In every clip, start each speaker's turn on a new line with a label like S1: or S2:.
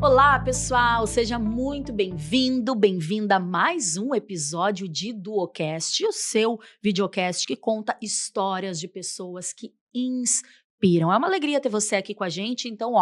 S1: Olá, pessoal! Seja muito bem-vindo, bem-vinda a mais um episódio de Duocast, o seu videocast que conta histórias de pessoas que inspiram. É uma alegria ter você aqui com a gente, então,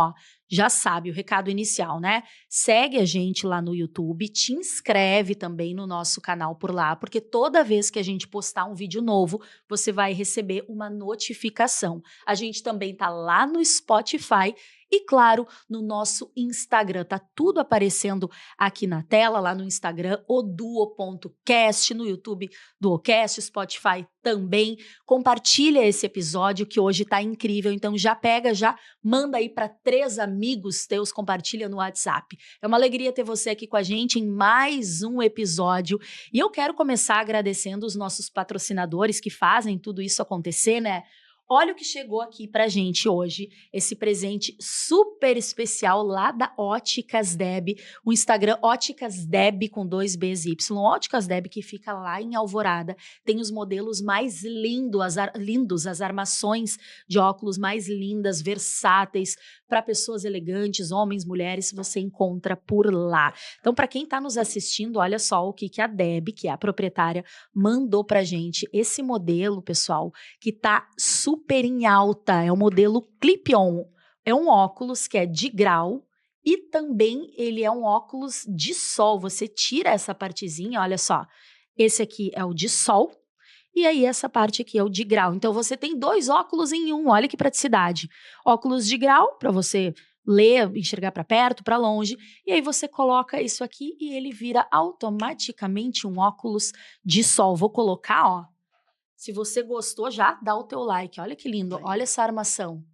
S1: já sabe o recado inicial, né? Segue a gente lá no YouTube, te inscreve também no nosso canal por lá, porque toda vez que a gente postar um vídeo novo, você vai receber uma notificação. A gente também tá lá no Spotify e, claro, no nosso Instagram. Tá tudo aparecendo aqui na tela, lá no Instagram, oduo.cast, no YouTube Duocast, Spotify também. Compartilha esse episódio que hoje tá incrível, então já pega, já manda aí para 3 amigos teus, compartilha no WhatsApp. É uma alegria ter você aqui com a gente em mais um episódio. E eu quero começar agradecendo os nossos patrocinadores que fazem tudo isso acontecer, né? Olha o que chegou aqui pra gente hoje, esse presente super especial lá da Óticas Deb, o Instagram Óticas Deb com 2 Bs e Y, Óticas Deb que fica lá em Alvorada, tem os modelos mais lindos, as armações de óculos mais lindas, versáteis, para pessoas elegantes, homens, mulheres, você encontra por lá. Então, para quem está nos assistindo, olha só o que a Deb, que é a proprietária, mandou pra gente, esse modelo, pessoal, que tá super em alta, é o modelo Clip-On. É um óculos que é de grau e também ele é um óculos de sol. Você tira essa partezinha, olha só. Esse aqui é o de sol e aí essa parte aqui é o de grau. Então você tem 2 óculos em um, olha que praticidade. Óculos de grau para você ler, enxergar para perto, para longe, e aí você coloca isso aqui e ele vira automaticamente um óculos de sol. Vou colocar, se você gostou, já dá o teu like. Olha que lindo, olha essa armação.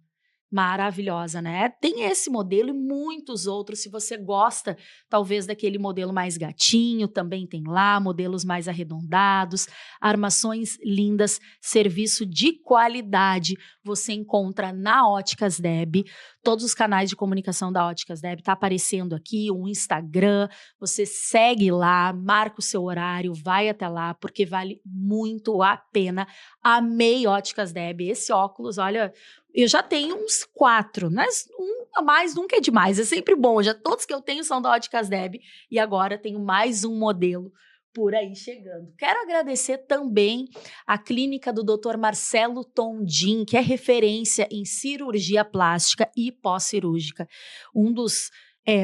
S1: Maravilhosa, né? Tem esse modelo e muitos outros. Se você gosta, talvez, daquele modelo mais gatinho, também tem lá, modelos mais arredondados, armações lindas, serviço de qualidade. Você encontra na Óticas Deb. Todos os canais de comunicação da Óticas Deb tá aparecendo aqui, o Instagram. Você segue lá, marca o seu horário, vai até lá, porque vale muito a pena. Amei Óticas Deb. Esse óculos, olha, eu já tenho uns 4, mas um a mais nunca é demais, é sempre bom. Já todos que eu tenho são da Óticas Deb e agora tenho mais um modelo por aí chegando. Quero agradecer também a clínica do Dr. Marcelo Tondin, que é referência em cirurgia plástica e pós-cirúrgica. Um dos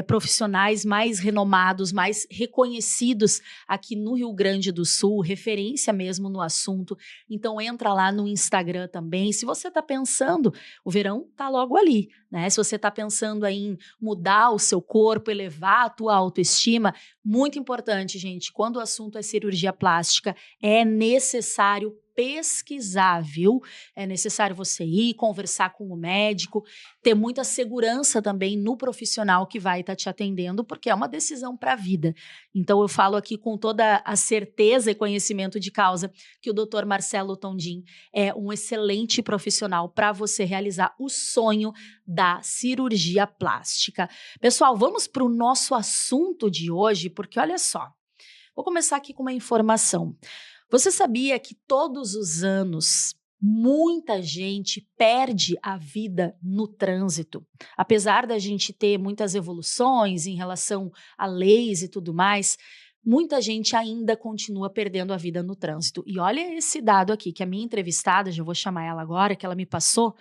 S1: profissionais mais renomados, mais reconhecidos aqui no Rio Grande do Sul, referência mesmo no assunto. Então entra lá no Instagram também. Se você está pensando, o verão tá logo ali, né? Se você está pensando em mudar o seu corpo, elevar a tua autoestima, muito importante, gente, quando o assunto é cirurgia plástica, é necessário pesquisar, viu? É necessário você ir conversar com o médico, ter muita segurança também no profissional que vai estar te atendendo, porque é uma decisão para a vida. Então eu falo aqui com toda a certeza e conhecimento de causa que o Dr. Marcelo Tondin é um excelente profissional para você realizar o sonho da cirurgia plástica. Pessoal, vamos para o nosso assunto de hoje, porque olha só, vou começar aqui com uma informação. Você sabia que todos os anos muita gente perde a vida no trânsito? Apesar da gente ter muitas evoluções em relação a leis e tudo mais, muita gente ainda continua perdendo a vida no trânsito. E olha esse dado aqui, que a minha entrevistada, já vou chamar ela agora, que ela me passou,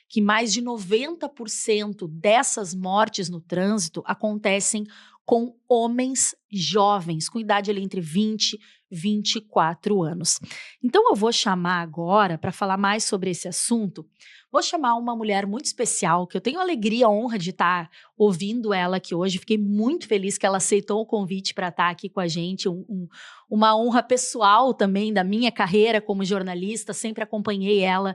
S1: que mais de 90% dessas mortes no trânsito acontecem com homens jovens, com idade ali entre 20 e 24 anos. Então eu vou chamar agora, para falar mais sobre esse assunto, vou chamar uma mulher muito especial, que eu tenho a alegria, a honra de estar ouvindo ela aqui hoje. Fiquei muito feliz que ela aceitou o convite para estar aqui com a gente, uma honra pessoal também da minha carreira como jornalista, sempre acompanhei ela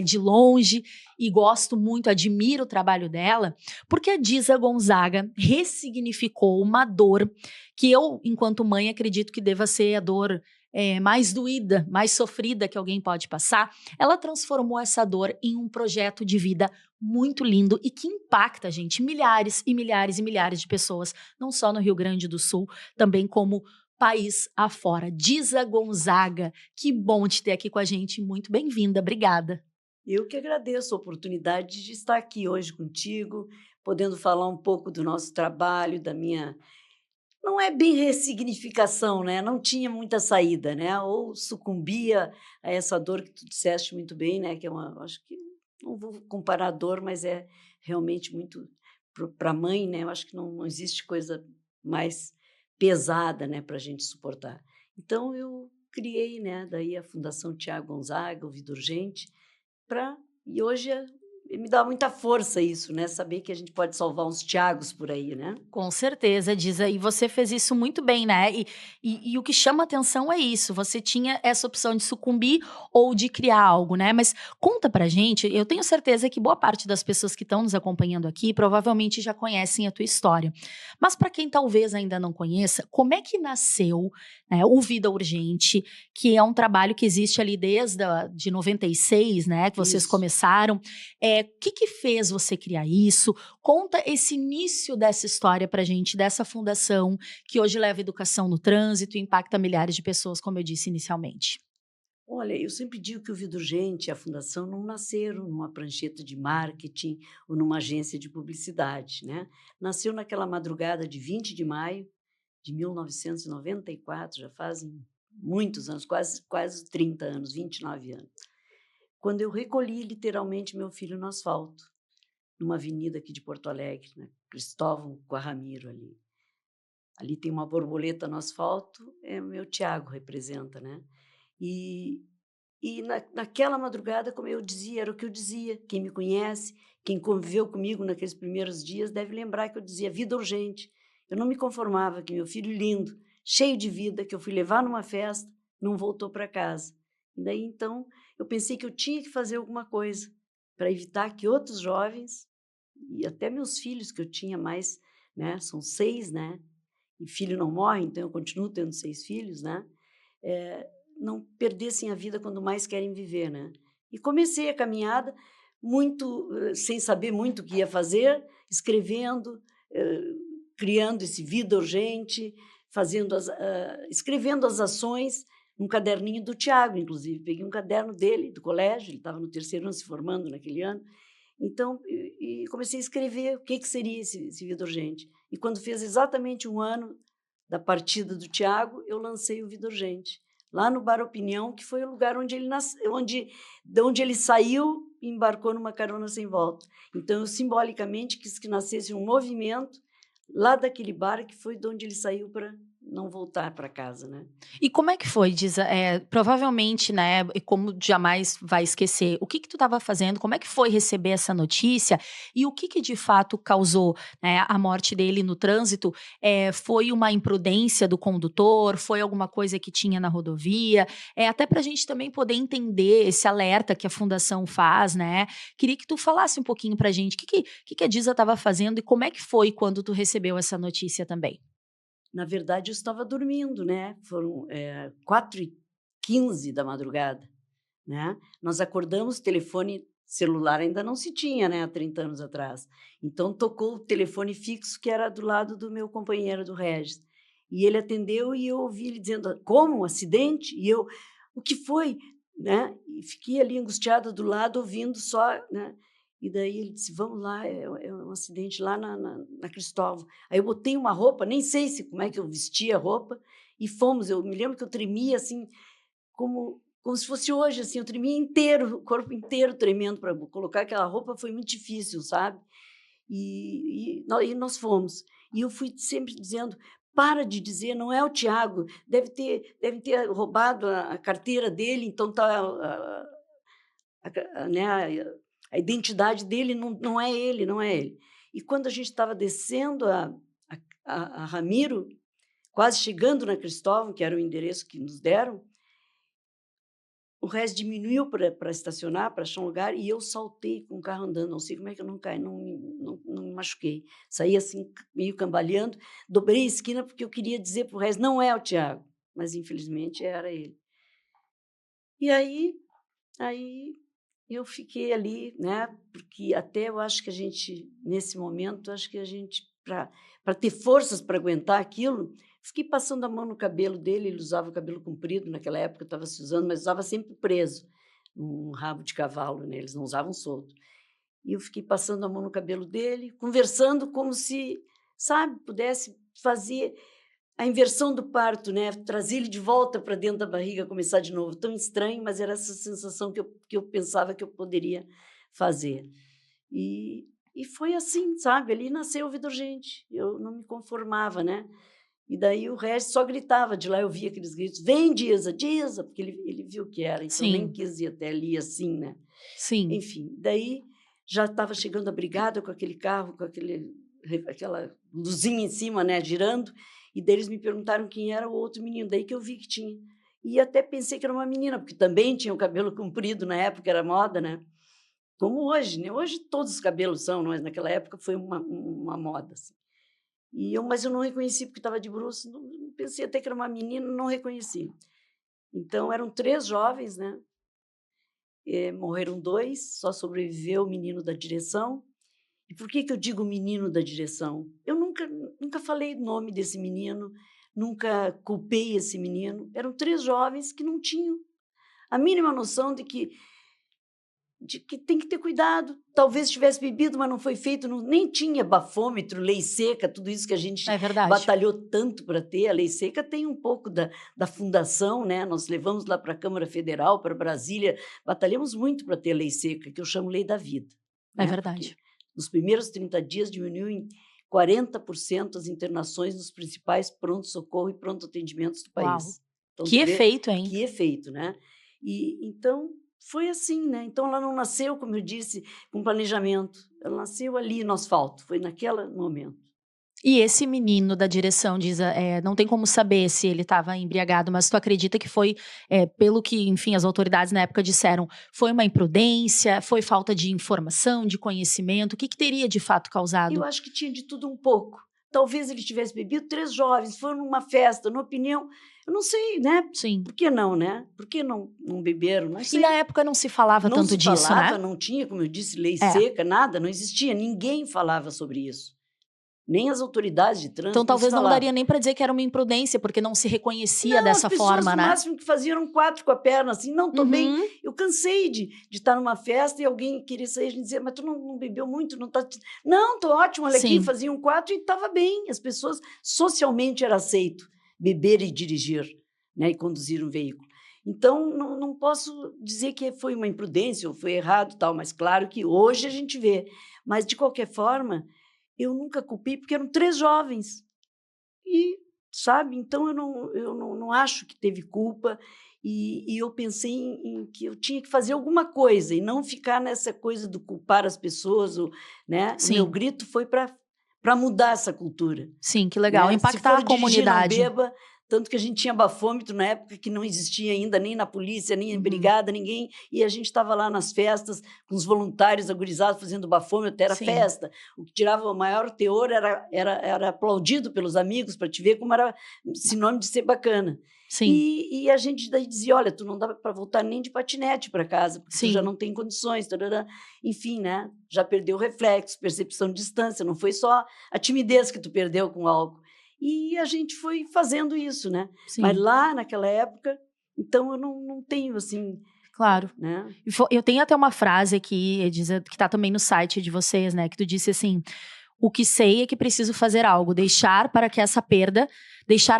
S1: de longe e gosto muito, admiro o trabalho dela, porque a Disa Gonzaga ressignificou uma dor que eu, enquanto mãe, acredito que deva ser a dor mais doída, mais sofrida que alguém pode passar. Ela transformou essa dor em um projeto de vida muito lindo e que impacta, gente, milhares e milhares e milhares de pessoas, não só no Rio Grande do Sul, também como país afora. Disa Gonzaga, que bom te ter aqui com a gente, muito bem-vinda, obrigada.
S2: Eu que agradeço a oportunidade de estar aqui hoje contigo, podendo falar um pouco do nosso trabalho, da minha não é bem ressignificação, né, não tinha muita saída, né, ou sucumbia a essa dor que tu disseste muito bem, né, que é uma acho que não vou comparar a dor, mas é realmente muito para a mãe, né, eu acho que não existe coisa mais pesada, né, para a gente suportar. Então eu criei, né, daí a Fundação Tiago Gonzaga, o Vida Urgente, pra e hoje me dá muita força isso, né, saber que a gente pode salvar uns Tiagos por aí, né.
S1: Com certeza, diz aí, você fez isso muito bem, né, e o que chama atenção é isso, você tinha essa opção de sucumbir ou de criar algo, né, mas conta pra gente, eu tenho certeza que boa parte das pessoas que estão nos acompanhando aqui, provavelmente já conhecem a tua história, mas para quem talvez ainda não conheça, como é que nasceu, né, o Vida Urgente, que é um trabalho que existe ali desde de 96, né, que vocês
S2: Isso.
S1: começaram, que fez você criar isso? Conta esse início dessa história pra gente, dessa fundação que hoje leva educação no trânsito e impacta milhares de pessoas, como eu disse inicialmente.
S2: Olha, eu sempre digo que o Vida Urgente e a fundação não nasceram numa prancheta de marketing ou numa agência de publicidade, né. Nasceu naquela madrugada de 20 de maio de 1994, já fazem muitos anos, quase 30 anos, 29 anos, quando eu recolhi literalmente meu filho no asfalto, numa avenida aqui de Porto Alegre, né, Cristóvão com a Ramiro ali. Ali tem uma borboleta no asfalto, é o meu Tiago representa, né. E naquela madrugada, como eu dizia, era o que eu dizia, quem me conhece, quem conviveu comigo naqueles primeiros dias deve lembrar que eu dizia: "Vida urgente". Eu não me conformava que meu filho lindo, cheio de vida, que eu fui levar numa festa, não voltou para casa. E daí então, eu pensei que eu tinha que fazer alguma coisa, para evitar que outros jovens, e até meus filhos que eu tinha mais, né, são 6, né, e filho não morre, então eu continuo tendo 6 filhos, né, não perdessem a vida quando mais querem viver, né. E comecei a caminhada muito, sem saber muito o que ia fazer, escrevendo, hã, criando esse Vida Urgente, fazendo escrevendo as ações num caderninho do Tiago, inclusive. Peguei um caderno dele, do colégio, ele estava no terceiro ano, se formando naquele ano, então, comecei a escrever o que seria esse Vida Urgente. E quando fez exatamente um ano da partida do Tiago, eu lancei o Vida Urgente, lá no Bar Opinião, que foi o lugar onde ele de onde ele saiu e embarcou numa carona sem volta. Então eu simbolicamente quis que nascesse um movimento lá daquele bar que foi de onde ele saiu para não voltar para casa, né.
S1: E como é que foi? Diz, provavelmente, né, e como jamais vai esquecer, o que tu estava fazendo? Como é que foi receber essa notícia? E o que de fato causou, né, a morte dele no trânsito? Foi uma imprudência do condutor? Foi alguma coisa que tinha na rodovia? Até para a gente também poder entender esse alerta que a fundação faz, né. Queria que tu falasse um pouquinho pra gente, o que a Diza estava fazendo e como é que foi quando tu recebeu essa notícia também?
S2: Na verdade eu estava dormindo, né, foram, 4h15 da madrugada. Né, nós acordamos, telefone celular ainda não se tinha, né, há 30 anos atrás. Então tocou o telefone fixo que era do lado do meu companheiro, do Regis. E ele atendeu e eu ouvi ele dizendo: "Como? Um acidente?" E eu: "O que foi?", né, e fiquei ali angustiada do lado ouvindo só, né, e daí ele disse: "Vamos lá, é um acidente lá na Cristóvão". Aí eu botei uma roupa, nem sei se como é que eu vestia a roupa, e fomos. Eu me lembro que eu tremia assim, como se fosse hoje, assim, eu tremia inteiro, o corpo inteiro tremendo para colocar aquela roupa foi muito difícil, sabe. E nós fomos. E eu fui sempre dizendo: "Para de dizer, não é o Tiago, devem ter roubado a carteira dele, então tá né, a identidade dele não é ele, não é ele". E quando a gente estava descendo a Ramiro, quase chegando na Cristóvão, que era o endereço que nos deram, o resto diminuiu para estacionar, para achar um lugar, e eu saltei com o carro andando, não sei como é que eu não caí, não me machuquei. Saí assim, meio cambaleando, dobrei a esquina, porque eu queria dizer para o resto: "Não é o Tiago", mas infelizmente era ele. E aí eu fiquei ali, né, porque até eu acho que a gente, nesse momento, acho que a gente, para ter forças para aguentar aquilo, fiquei passando a mão no cabelo dele. Ele usava o cabelo comprido, naquela época estava se usando, mas usava sempre preso, um rabo de cavalo, né, eles não usavam solto. E eu fiquei passando a mão no cabelo dele, conversando como se, sabe, pudesse fazer a inversão do parto, né? Trazer ele de volta para dentro da barriga, começar de novo. Tão estranho, mas era essa sensação que eu pensava que eu poderia fazer. E foi assim, sabe? Ali nasceu o Vida Urgente. Eu não me conformava, né? E daí o resto só gritava. De lá eu via aqueles gritos: vem, Disa, Disa, porque ele viu o que era, então nem
S1: Sim,
S2: quis ir até ali assim, né?
S1: sim.
S2: Enfim, daí já estava chegando a brigada com aquele carro, com aquela luzinha em cima, né, girando, e daí eles me perguntaram quem era o outro menino, daí que eu vi que tinha. E até pensei que era uma menina, porque também tinha o cabelo comprido na época, era moda, né? Como hoje, né? Hoje todos os cabelos são, mas naquela época foi uma moda, assim. Mas eu não reconheci porque estava de bruços, pensei até que era uma menina, não reconheci. Então eram 3 jovens, né? Morreram 2, só sobreviveu o menino da direção. E por que eu digo menino da direção? Eu nunca falei o nome desse menino, nunca culpei esse menino. Eram 3 jovens que não tinham a mínima noção de que tem que ter cuidado. Talvez tivesse bebido, mas não foi feito, nem tinha bafômetro, lei seca, tudo isso que a gente
S1: É verdade.
S2: batalhou tanto para ter. A lei seca tem um pouco da fundação, né? Nós levamos lá para a Câmara Federal, para Brasília, batalhamos muito para ter a lei seca, que eu chamo lei da vida,
S1: É
S2: né?
S1: verdade.
S2: Porque nos primeiros 30 dias diminuiu em 40% as internações nos principais pronto-socorro e pronto-atendimentos do
S1: Uau.
S2: país. Então,
S1: Que
S2: tu vê
S1: efeito, hein?
S2: que efeito, né? E então foi assim, né? Então ela não nasceu, como eu disse, com planejamento. Ela nasceu ali no asfalto, foi naquele momento.
S1: E esse menino da direção diz, não tem como saber se ele estava embriagado, mas tu acredita que foi, pelo que, enfim, as autoridades na época disseram, foi uma imprudência, foi falta de informação, de conhecimento? O que que teria de fato
S2: Eu
S1: causado?
S2: acho que tinha de tudo um pouco. Talvez ele tivesse bebido, 3 jovens foram numa festa, na opinião, eu não sei, né?
S1: Sim.
S2: Por que não, né? Por que não beberam? Não
S1: E na
S2: sei.
S1: época não se falava
S2: Não
S1: tanto
S2: se
S1: disso,
S2: falava,
S1: né?
S2: não tinha, como eu disse, lei
S1: É.
S2: seca, nada, não existia, ninguém falava sobre isso. Nem as autoridades de
S1: Então
S2: trânsito não se
S1: talvez não
S2: falava.
S1: daria nem para dizer que era uma imprudência, porque não se reconhecia
S2: Não, as
S1: dessa
S2: pessoas
S1: forma,
S2: o
S1: né?
S2: máximo que faziam eram 4 com a perna, assim, não, estou bem.
S1: Uhum.
S2: Eu cansei de estar numa festa e alguém queria sair e dizer, mas tu não bebeu muito, não tá... Não, estou ótimo, olha aqui,
S1: Sim,
S2: faziam 4 e estava bem. As pessoas, socialmente era aceito beber e dirigir, né, e conduzir um veículo. Então, não posso dizer que foi uma imprudência ou foi errado, tal, mas claro que hoje a gente vê. Mas, de qualquer forma, eu nunca culpei, porque eram 3 jovens. E, sabe, então eu não acho que teve culpa e eu pensei em que eu tinha que fazer alguma coisa e não ficar nessa coisa do culpar as pessoas, né. O meu
S1: sim,
S2: grito foi para mudar essa cultura,
S1: sim, que legal.
S2: né. Se
S1: Impactar
S2: for
S1: a
S2: dirigir, não
S1: comunidade.
S2: beba, tanto que a gente tinha bafômetro na época que não existia ainda nem na polícia, nem em
S1: Uhum.
S2: brigada, ninguém, e a gente estava lá nas festas com os voluntários agurizados fazendo bafômetro, era
S1: Sim,
S2: festa. O que tirava o maior teor era aplaudido pelos amigos para te ver como era sinônimo de ser bacana.
S1: sim,
S2: E a gente daí dizia: olha, tu não dá para voltar nem de patinete para casa, porque tu já
S1: sim.
S2: não tem condições, tarará. Enfim, né? Já perdeu o reflexo, percepção de distância, não foi só a timidez que tu perdeu com o álcool. E a gente foi fazendo isso, né? Mas
S1: Sim,
S2: lá naquela época, então eu não tenho assim,
S1: claro.
S2: né?
S1: Eu tenho até uma frase aqui, diz, que tá também no site de vocês, né? Que tu disse assim: o que sei é que preciso fazer algo, deixar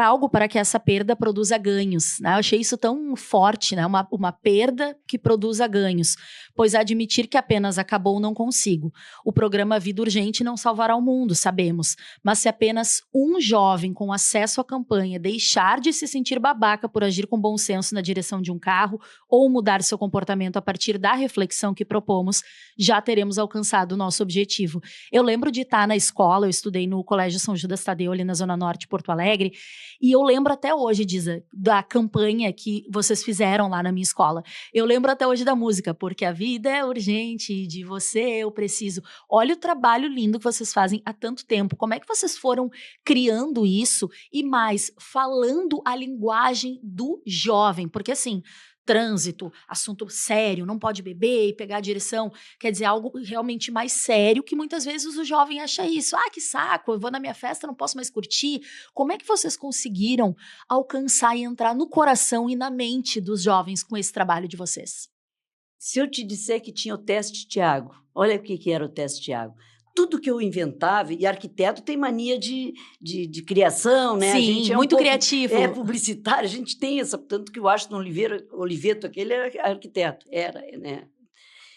S1: algo para que essa perda produza ganhos, né? Eu achei isso tão forte, né? Uma perda que produza ganhos, pois admitir que apenas acabou não consigo. O programa Vida Urgente não salvará o mundo, sabemos, mas se apenas um jovem com acesso à campanha deixar de se sentir babaca por agir com bom senso na direção de um carro ou mudar seu comportamento a partir da reflexão que propomos, já teremos alcançado o nosso objetivo. Eu lembro de estar na escola, eu estudei no Colégio São Judas Tadeu, ali na Zona Norte de Porto Alegre, e eu lembro até hoje, Disa, da campanha que vocês fizeram lá na minha escola. Eu lembro até hoje da música, porque a vida é urgente, de você eu preciso. Olha o trabalho lindo que vocês fazem há tanto tempo. Como é que vocês foram criando isso e mais, falando a linguagem do jovem? Porque assim, trânsito, assunto sério, não pode beber e pegar a direção, quer dizer, algo realmente mais sério, que muitas vezes o jovem acha isso. Ah, que saco, eu vou na minha festa, não posso mais curtir. Como é que vocês conseguiram alcançar e entrar no coração e na mente dos jovens com esse trabalho de vocês?
S2: Se eu te disser que tinha o teste Tiago, olha o que era o teste Tiago. Tudo que eu inventava, e arquiteto tem mania de criação, né? A
S1: Sim,
S2: gente é
S1: muito
S2: pouco,
S1: criativo.
S2: É publicitário, a gente tem essa, tanto que o Washington Oliveto, aquele era arquiteto, era, né?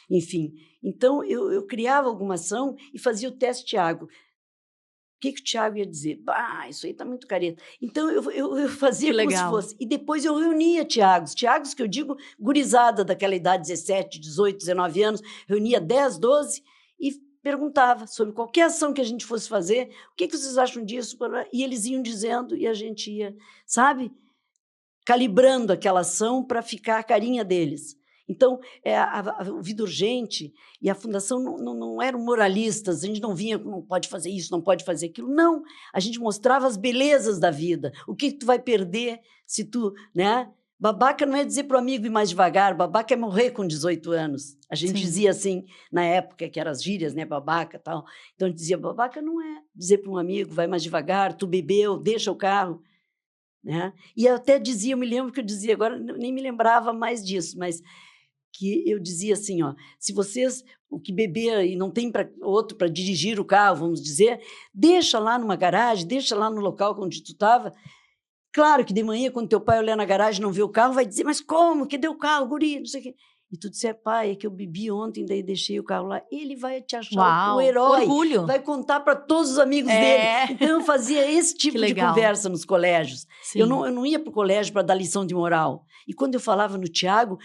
S2: Enfim, então eu criava alguma ação e fazia o teste Tiago. O que o Tiago ia dizer? Bah, isso aí está muito careta. Então, eu fazia
S1: Que
S2: como se
S1: legal.
S2: fosse. E depois eu reunia Tiagos. Tiagos que eu digo, gurizada daquela idade, 17, 18, 19 anos, reunia 10, 12 e perguntava sobre qualquer ação que a gente fosse fazer, o que vocês acham disso? E eles iam dizendo e a gente ia, sabe, calibrando aquela ação para ficar a carinha deles. Então, o Vida Urgente e a Fundação não eram moralistas, a gente não vinha, não pode fazer isso, não pode fazer aquilo. Não, a gente mostrava as belezas da vida, o que tu vai perder se tu, né? Babaca não é dizer para o amigo ir mais devagar, babaca é morrer com 18 anos. A gente dizia assim, na época, que eram as gírias, né, babaca e tal. Então, a gente dizia, babaca não é dizer para um amigo, vai mais devagar, tu bebeu, deixa o carro. Né? E eu até dizia, eu me lembro que eu dizia, agora nem me lembrava mais disso, mas que eu dizia assim, ó, se vocês, o que beber e não tem outro para dirigir o carro, vamos dizer, deixa lá numa garagem, deixa lá no local onde tu estava. Claro que de manhã, quando teu pai olhar na garagem e não vê o carro, vai dizer, mas como? Que deu o carro, guri? Não sei o quê. E tu disser, pai, é que eu bebi ontem, daí deixei o carro lá. Ele vai te achar o herói.
S1: Orgulho.
S2: Vai contar para todos os amigos dele. Então, eu fazia esse tipo de conversa nos colégios. Eu não ia para o colégio para dar lição de moral. E quando eu falava no Tiago,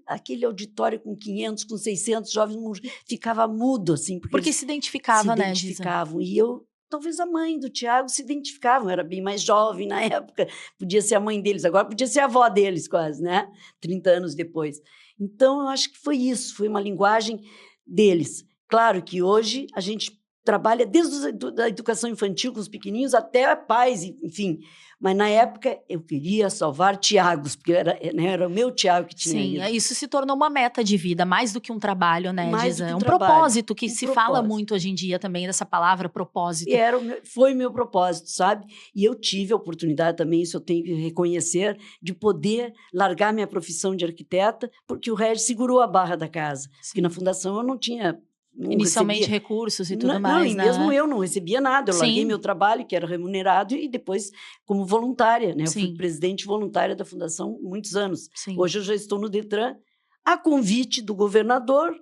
S2: aquele auditório com 500, com 600 jovens ficava mudo, assim.
S1: Porque se identificava, né,
S2: se identificavam. E eu... Talvez a mãe do Tiago se identificavam, eu era bem mais jovem na época, podia ser a mãe deles, agora podia ser a avó deles quase, né? 30 anos depois. Então, eu acho que foi isso, foi uma linguagem deles. Claro que hoje a gente trabalha desde a educação infantil com os pequenininhos até pais, enfim. Mas, na época, eu queria salvar Tiagos, porque era o meu Tiago que tinha ido.
S1: Isso se tornou uma meta de vida, mais do que um trabalho, né,
S2: mais
S1: Giza? Um propósito, que se fala muito hoje em dia também, dessa palavra propósito.
S2: E foi o meu propósito, sabe? E eu tive a oportunidade também, isso eu tenho que reconhecer, de poder largar minha profissão de arquiteta, porque o Regis segurou a barra da casa. Porque na fundação eu não tinha...
S1: Inicialmente recursos e tudo mais,
S2: não, e mesmo eu não recebia nada. Eu larguei meu trabalho, que era remunerado, e depois como voluntária, né? Eu fui presidente voluntária da fundação muitos anos. Hoje eu já estou no Detran, a convite do governador,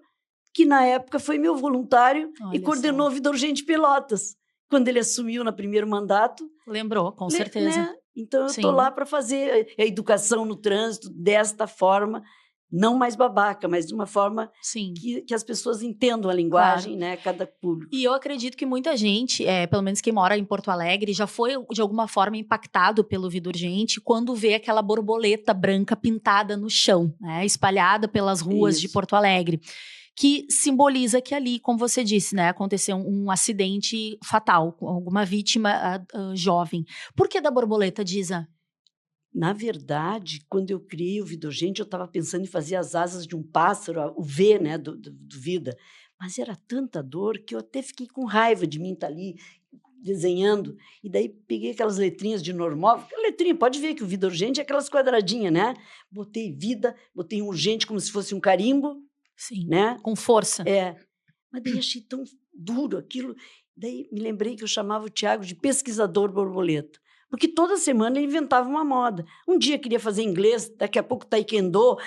S2: que na época foi meu voluntário e coordenou a Vida Urgente Pelotas. Quando ele assumiu no primeiro mandato...
S1: Lembrou, com certeza.
S2: Né? Então, eu estou lá para fazer a educação no trânsito desta forma, não mais babaca, mas de uma forma que as pessoas entendam a linguagem, né? Cada público.
S1: E eu acredito que muita gente, pelo menos quem mora em Porto Alegre, já foi de alguma forma impactado pelo Vida Urgente quando vê aquela borboleta branca pintada no chão, né? Espalhada pelas ruas de Porto Alegre, que simboliza que ali, como você disse, né, aconteceu um acidente fatal, com alguma vítima jovem. Por que da borboleta, Giza?
S2: Na verdade, quando eu criei o Vida Urgente, eu estava pensando em fazer as asas de um pássaro, o V, né, do Vida. Mas era tanta dor que eu até fiquei com raiva de mim estar ali desenhando. E daí peguei aquelas letrinhas de normóvel. Letrinha, pode ver que o Vida Urgente é aquelas quadradinhas, né? Botei vida, botei um urgente como se fosse um carimbo.
S1: Sim,
S2: né?
S1: Com força.
S2: Mas daí achei tão duro aquilo. Daí me lembrei que eu chamava o Tiago de pesquisador borboleta. Porque toda semana ele inventava uma moda. Um dia queria fazer inglês, daqui a pouco taekwondo.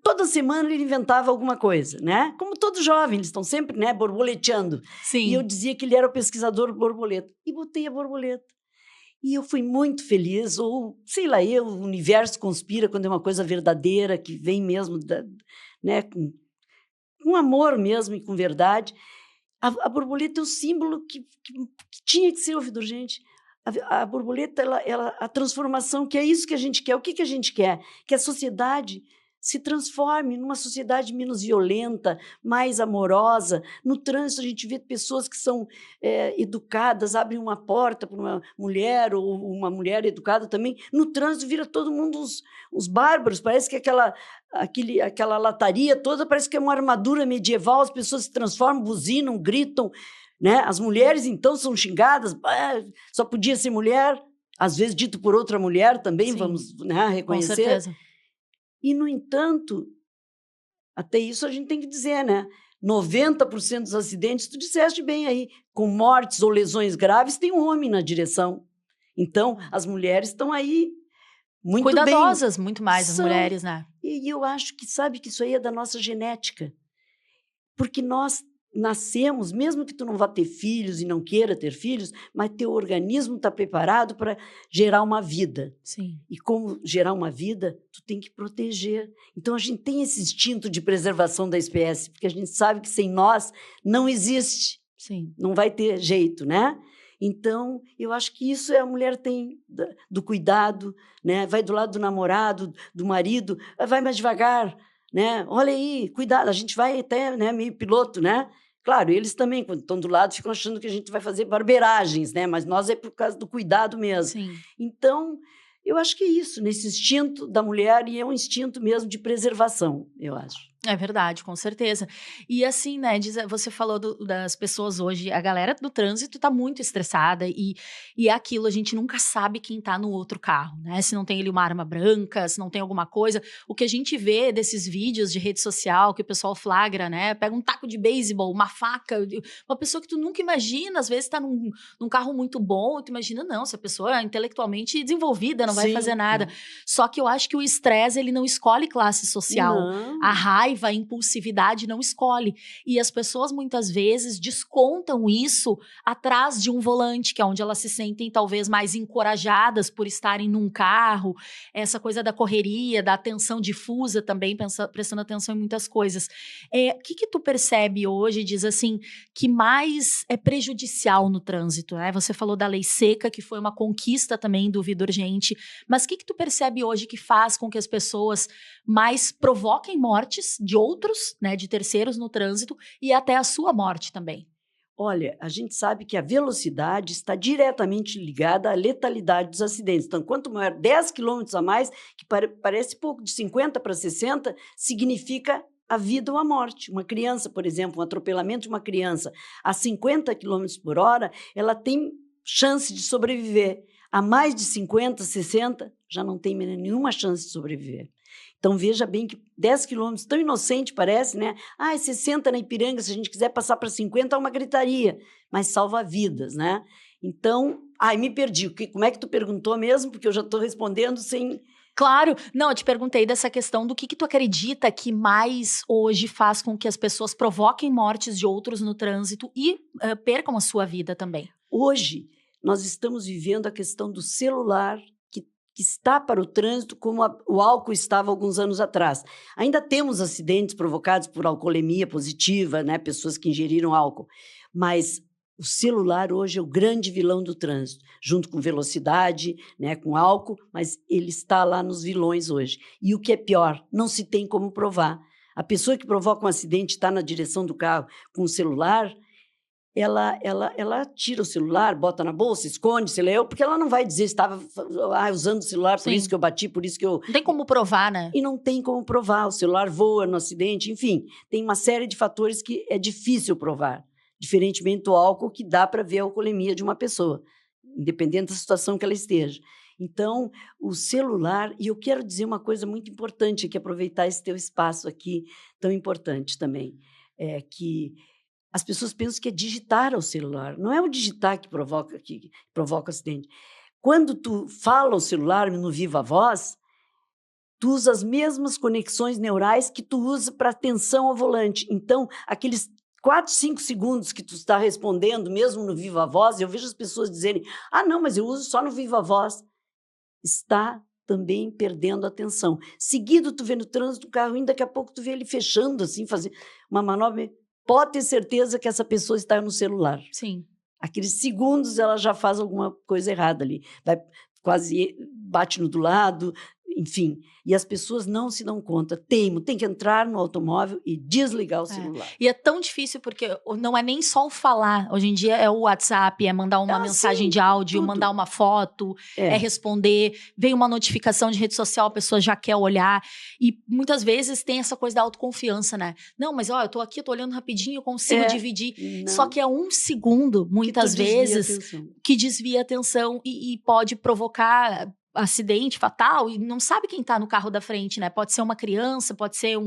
S2: Toda semana ele inventava alguma coisa, né? Como todo jovem, eles estão sempre, né, borboleteando.
S1: Sim.
S2: E eu dizia que ele era o pesquisador borboleta. E botei a borboleta. E eu fui muito feliz, ou sei lá, o universo conspira quando é uma coisa verdadeira, que vem mesmo, né, com amor mesmo e com verdade. A borboleta é o símbolo que tinha que ser o Vida Urgente. A borboleta, a transformação, que é isso que a gente quer. O que a gente quer? Que a sociedade se transforme numa sociedade menos violenta, mais amorosa. No trânsito, a gente vê pessoas que são educadas, abrem uma porta para uma mulher, ou uma mulher educada também. No trânsito, vira todo mundo uns bárbaros. Parece que aquela lataria toda parece que é uma armadura medieval. As pessoas se transformam, buzinam, gritam. Né? As mulheres, então, são xingadas, só podia ser mulher, às vezes dito por outra mulher também, vamos, né, reconhecer.
S1: Com certeza.
S2: E, no entanto, Até isso a gente tem que dizer, né? 90% dos acidentes, tu disseste bem aí, com mortes ou lesões graves, tem um homem na direção. Então, as mulheres estão aí muito
S1: Cuidadosas,
S2: bem.
S1: muito mais as mulheres, né?
S2: E eu acho que, sabe, que isso aí é da nossa genética. Porque nós nascemos, mesmo que tu não vá ter filhos e não queira ter filhos, mas teu organismo está preparado para gerar uma vida.
S1: Sim.
S2: E como gerar uma vida, tu tem que proteger. Então, a gente tem esse instinto de preservação da espécie, porque a gente sabe que sem nós não existe.
S1: Sim.
S2: Não vai ter jeito, né? Então, eu acho que isso a mulher tem do cuidado, né? Vai do lado do namorado, do marido, vai mais devagar, né? Olha aí, cuidado, a gente vai até, né, meio piloto, né? Claro, eles também, quando estão do lado, ficam achando que a gente vai fazer barbeiragens, né? Mas nós é por causa do cuidado mesmo.
S1: Sim.
S2: Então, eu acho que é isso, nesse instinto da mulher, e é um instinto mesmo de preservação, eu acho.
S1: É verdade, com certeza. E assim, né, você falou das pessoas hoje, a galera do trânsito tá muito estressada e é aquilo, a gente nunca sabe quem tá no outro carro, né? Se não tem ali uma arma branca, se não tem alguma coisa. O que a gente vê desses vídeos de rede social que o pessoal flagra, né? Pega um taco de beisebol, uma faca, uma pessoa que tu nunca imagina, às vezes tá num carro muito bom, tu imagina, não, se a pessoa é intelectualmente desenvolvida, não vai fazer nada. Só que eu acho que o estresse, ele não escolhe classe social.
S2: Não.
S1: A raiva, a impulsividade não escolhe. E as pessoas muitas vezes descontam isso atrás de um volante, que é onde elas se sentem talvez mais encorajadas por estarem num carro, essa coisa da correria, da atenção difusa também, prestando atenção em muitas coisas. O que tu percebe hoje, diz assim, que mais é prejudicial no trânsito, né? Você falou da lei seca, que foi uma conquista também do Vida Urgente, mas o que tu percebe hoje que faz com que as pessoas mais provoquem mortes de outros, né, de terceiros no trânsito e até a sua morte também?
S2: Olha, a gente sabe que a velocidade está diretamente ligada à letalidade dos acidentes. Então, quanto maior 10 quilômetros a mais, que parece pouco, de 50 para 60, significa a vida ou a morte. Uma criança, por exemplo, um atropelamento de uma criança a 50 quilômetros por hora, ela tem chance de sobreviver. A mais de 50, 60, já não tem nenhuma chance de sobreviver. Então, veja bem que 10 quilômetros, tão inocente parece, né? 60 na Ipiranga, se a gente quiser passar para 50, é uma gritaria, mas salva vidas, né? Então, me perdi. Como é que tu perguntou mesmo? Porque eu já estou respondendo sem...
S1: Claro, não, eu te perguntei dessa questão do que tu acredita que mais hoje faz com que as pessoas provoquem mortes de outros no trânsito e percam a sua vida também.
S2: Hoje, nós estamos vivendo a questão do celular, que está para o trânsito como o álcool estava alguns anos atrás. Ainda temos acidentes provocados por alcoolemia positiva, né? Pessoas que ingeriram álcool, mas o celular hoje é o grande vilão do trânsito, junto com velocidade, né, com álcool, mas ele está lá nos vilões hoje. E o que é pior, não se tem como provar. A pessoa que provoca um acidente está na direção do carro com o celular, ela tira o celular, bota na bolsa, esconde, se leu, porque ela não vai dizer estava usando o celular, por isso que eu bati, por isso que eu...
S1: Não tem como provar, né?
S2: E não tem como provar, o celular voa no acidente, enfim, tem uma série de fatores que é difícil provar, diferentemente do álcool, que dá para ver a alcoolemia de uma pessoa, independente da situação que ela esteja. Então, o celular, e eu quero dizer uma coisa muito importante aqui, aproveitar esse teu espaço aqui, tão importante também, é que as pessoas pensam que é digitar ao celular. Não é o digitar que provoca acidente. Quando tu fala ao celular no viva voz, tu usa as mesmas conexões neurais que tu usa para atenção ao volante. Então, aqueles 4, 5 segundos que tu está respondendo, mesmo no viva voz, eu vejo as pessoas dizerem, não, mas eu uso só no viva voz. Está também perdendo a atenção. Seguido, tu vê no trânsito o carro, e daqui a pouco tu vê ele fechando, assim, fazer uma manobra... Pode ter certeza que essa pessoa está no celular.
S1: Sim.
S2: Aqueles segundos ela já faz alguma coisa errada ali. Quase bate no do lado, enfim. E as pessoas não se dão conta. Tem que entrar no automóvel e desligar o celular.
S1: E é tão difícil porque não é nem só o falar. Hoje em dia é o WhatsApp, é mandar uma mensagem de áudio, mandar uma foto, é responder. Vem uma notificação de rede social, a pessoa já quer olhar. E muitas vezes tem essa coisa da autoconfiança, né? Não, mas eu tô aqui, eu tô olhando rapidinho, eu consigo dividir.
S2: Não.
S1: Só que é um segundo, muitas vezes, que desvia a atenção e pode provocar acidente fatal e não sabe quem tá no carro da frente, né? Pode ser uma criança, pode ser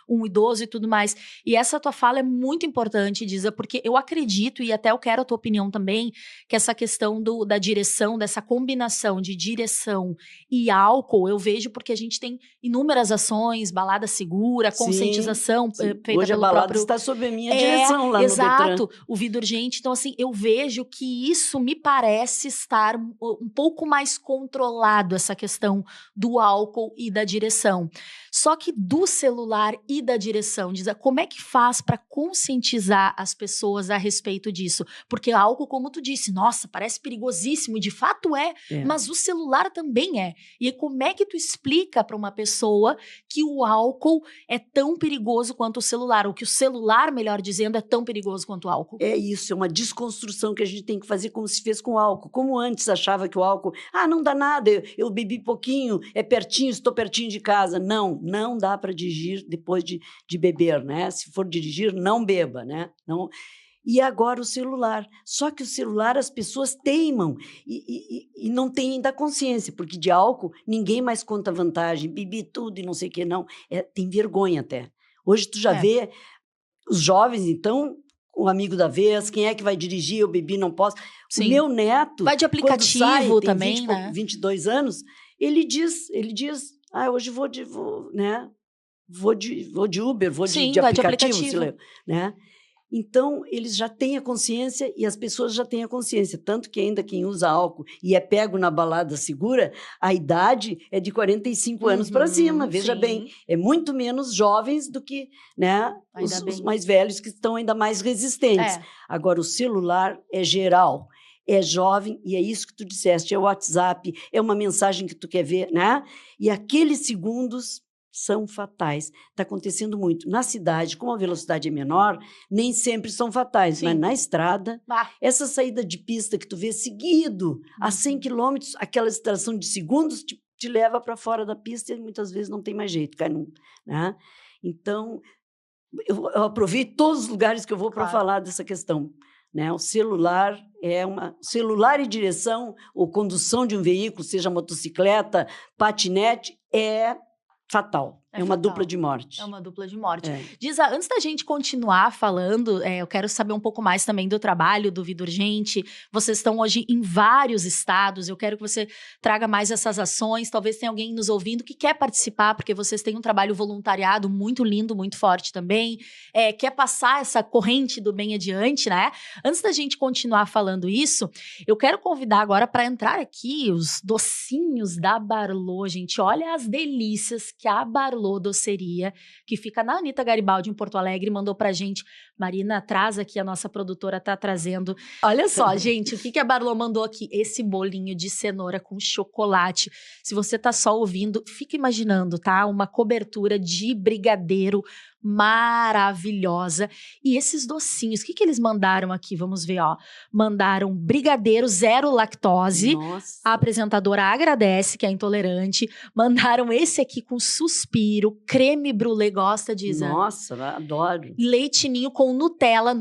S1: um idoso e tudo mais. E essa tua fala é muito importante, Disa, porque eu acredito, e até eu quero a tua opinião também, que essa questão da direção, dessa combinação de direção e álcool, eu vejo porque a gente tem inúmeras ações, balada segura, conscientização feita
S2: Hoje
S1: pelo
S2: a balada
S1: próprio...
S2: está sob a minha direção lá no Detran.
S1: Exato, o Vida Urgente. Então, assim, eu vejo que isso me parece estar um pouco mais controlado, essa questão do álcool e da direção. Só que do celular e da direção, Disa, como é que faz para conscientizar as pessoas a respeito disso? Porque álcool, como tu disse, nossa, parece perigosíssimo, de fato mas o celular também é. E aí, como é que tu explica para uma pessoa que o álcool é tão perigoso quanto o celular, ou que o celular, melhor dizendo, é tão perigoso quanto o álcool?
S2: É isso, é uma desconstrução que a gente tem que fazer como se fez com o álcool. Como antes achava que o álcool, não dá nada, eu bebi pouquinho, é pertinho, estou pertinho de casa. Não dá para dirigir depois de beber, né? Se for dirigir, não beba, né? Não. E agora o celular. Só que o celular as pessoas teimam e não têm ainda consciência, porque de álcool ninguém mais conta vantagem, bebi tudo e não sei o que, não. Tem vergonha até. Hoje tu já vê os jovens, então, o amigo da vez, quem é que vai dirigir, eu bebi, não posso.
S1: Sim.
S2: O meu neto,
S1: vai de aplicativo
S2: quando sai, tem
S1: também,
S2: 20,
S1: né?
S2: 22 anos, ele diz, hoje vou de Uber,
S1: Sim,
S2: de
S1: vai de
S2: aplicativo,
S1: aplicativo.
S2: né? Então, eles já têm a consciência e as pessoas já têm a consciência. Tanto que ainda quem usa álcool e é pego na balada segura, a idade é de 45 anos para cima. Veja bem, é muito menos jovens do que, né, os mais velhos, que estão ainda mais resistentes. Agora, o celular é geral. É jovem, e é isso que tu disseste, é o WhatsApp, é uma mensagem que tu quer ver, né? E aqueles segundos são fatais. Está acontecendo muito. Na cidade, como a velocidade é menor, nem sempre são fatais, mas na estrada, essa saída de pista que tu vê seguido, a 100 quilômetros, aquela extração de segundos te leva para fora da pista e muitas vezes não tem mais jeito, cai num, né? Então, eu aproveito todos os lugares que eu vou para falar dessa questão. Né? O celular celular e direção, ou condução de um veículo, seja motocicleta, patinete, é fatal. É uma dupla de morte.
S1: É uma dupla de morte. Disa, antes da gente continuar falando, eu quero saber um pouco mais também do trabalho do Vida Urgente. Vocês estão hoje em vários estados. Eu quero que você traga mais essas ações. Talvez tenha alguém nos ouvindo que quer participar, porque vocês têm um trabalho voluntariado muito lindo, muito forte também. Quer passar essa corrente do bem adiante, né? Antes da gente continuar falando isso, eu quero convidar agora para entrar aqui os docinhos da Barlô, gente. Olha as delícias que a Barlô Doceria, que fica na Anita Garibaldi, em Porto Alegre, mandou pra gente. Marina, traz aqui, a nossa produtora tá trazendo. Olha só, gente, o que a Barlô mandou aqui? Esse bolinho de cenoura com chocolate. Se você tá só ouvindo, fica imaginando, tá? Uma cobertura de brigadeiro maravilhosa. E esses docinhos, o que eles mandaram aqui? Vamos ver, ó. Mandaram brigadeiro zero lactose.
S2: Nossa.
S1: A apresentadora agradece, que é intolerante. Mandaram esse aqui com suspiro, creme brulee, gosta, Disa?
S2: Nossa, adoro.
S1: Leite ninho com Nutella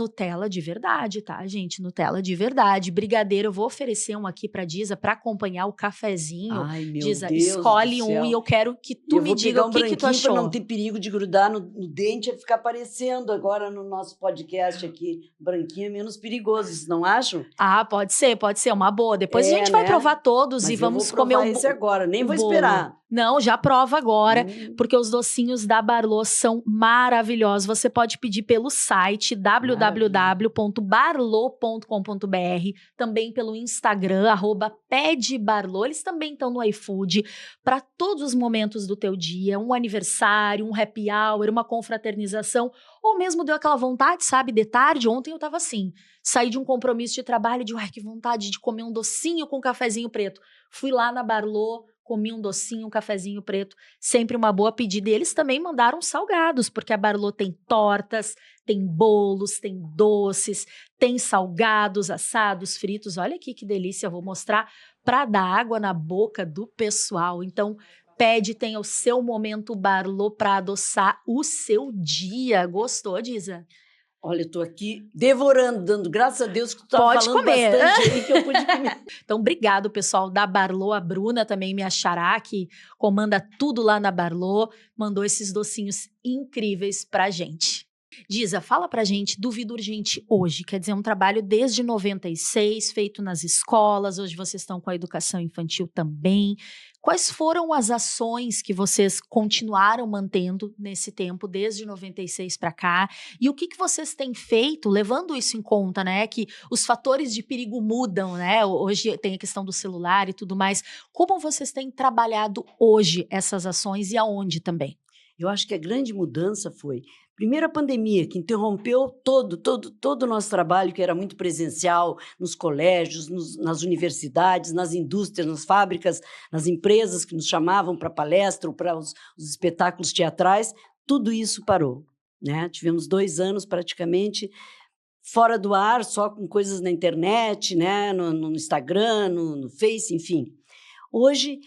S1: de verdade, tá, gente? Nutella de verdade. Brigadeiro, eu vou oferecer um aqui pra Disa pra acompanhar o cafezinho.
S2: Ai, meu
S1: Disa,
S2: Deus
S1: escolhe
S2: do
S1: um
S2: céu.
S1: e eu quero que tu me diga o que tu achou.
S2: Pra não ter perigo de grudar no dente e ficar aparecendo agora no nosso podcast aqui. Branquinho é menos perigoso, vocês não acham?
S1: Pode ser, uma boa. Depois a gente vai provar todos.
S2: Mas
S1: e vamos
S2: eu vou
S1: comer
S2: esse agora, nem vou
S1: bolo.
S2: esperar.
S1: Não, já prova agora, porque os docinhos da Barlô são maravilhosos. Você pode pedir pelo site www.barlo.com.br, também pelo Instagram, @pedebarlô. Eles também estão no iFood, para todos os momentos do teu dia, um aniversário, um happy hour, uma confraternização, ou mesmo deu aquela vontade, sabe, de tarde. Ontem eu tava assim, saí de um compromisso de trabalho, que vontade de comer um docinho com um cafezinho preto. Fui lá na Barlô, comi um docinho, um cafezinho preto, sempre uma boa pedida. E eles também mandaram salgados, porque a Barlô tem tortas, tem bolos, tem doces, tem salgados, assados, fritos. Olha aqui que delícia, eu vou mostrar para dar água na boca do pessoal. Então, pede, tem o seu momento Barlô para adoçar o seu dia. Gostou, Disa?
S2: Olha, eu estou aqui devorando, dando graças a Deus que tu estava
S1: Pode
S2: falando
S1: comer.
S2: bastante aí que eu pude comer.
S1: Então, obrigado, pessoal da Barlô. A Bruna também me achará, que comanda tudo lá na Barlô, mandou esses docinhos incríveis pra gente. Disa, fala pra gente do Vida Urgente hoje, quer dizer, um trabalho desde 96, feito nas escolas, hoje vocês estão com a educação infantil também. Quais foram as ações que vocês continuaram mantendo nesse tempo, desde 96 para cá? E o que vocês têm feito, levando isso em conta, né? Que os fatores de perigo mudam, né? Hoje tem a questão do celular e tudo mais. Como vocês têm trabalhado hoje essas ações e aonde também?
S2: Eu acho que a grande mudança foi, primeiro, a pandemia, que interrompeu todo o nosso trabalho, que era muito presencial, nos colégios, nas universidades, nas indústrias, nas fábricas, nas empresas que nos chamavam para palestra ou para os espetáculos teatrais. Tudo isso parou, né? Tivemos 2 anos praticamente fora do ar, só com coisas na internet, né? no Instagram, no Face, enfim. Hoje,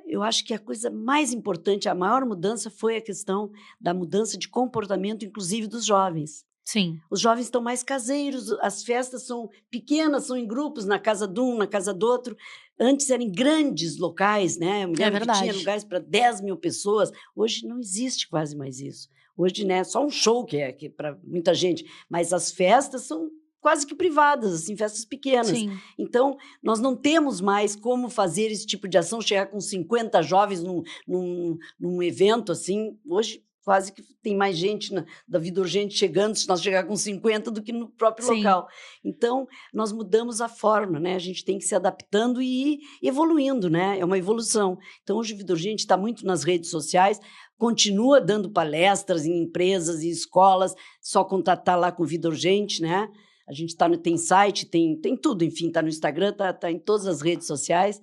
S2: eu acho que a coisa mais importante, a maior mudança foi a questão da mudança de comportamento, inclusive dos jovens.
S1: Sim,
S2: Os jovens estão mais caseiros, as festas são pequenas, são em grupos, na casa de um, na casa do outro. Antes eram em grandes locais, né? Eu me
S1: é
S2: lembro que tinha
S1: verdade.
S2: lugares para 10 mil pessoas. Hoje não existe quase mais isso. Hoje, né, só um show que é para muita gente, mas as festas são quase que privadas, assim, festas pequenas.
S1: Sim,
S2: Então, nós não temos mais como fazer esse tipo de ação, chegar com 50 jovens num evento assim. Hoje, quase que tem mais gente da Vida Urgente chegando, se nós chegar com 50, do que no próprio
S1: sim.
S2: local. Então, nós mudamos a forma, né? A gente tem que se adaptando e ir evoluindo, né? É uma evolução. Então, hoje, a Vida Urgente está muito nas redes sociais, continua dando palestras em empresas e escolas, só contatar lá com Vida Urgente, né? A gente tem site, tem tudo, enfim, está no Instagram, está em todas as redes sociais.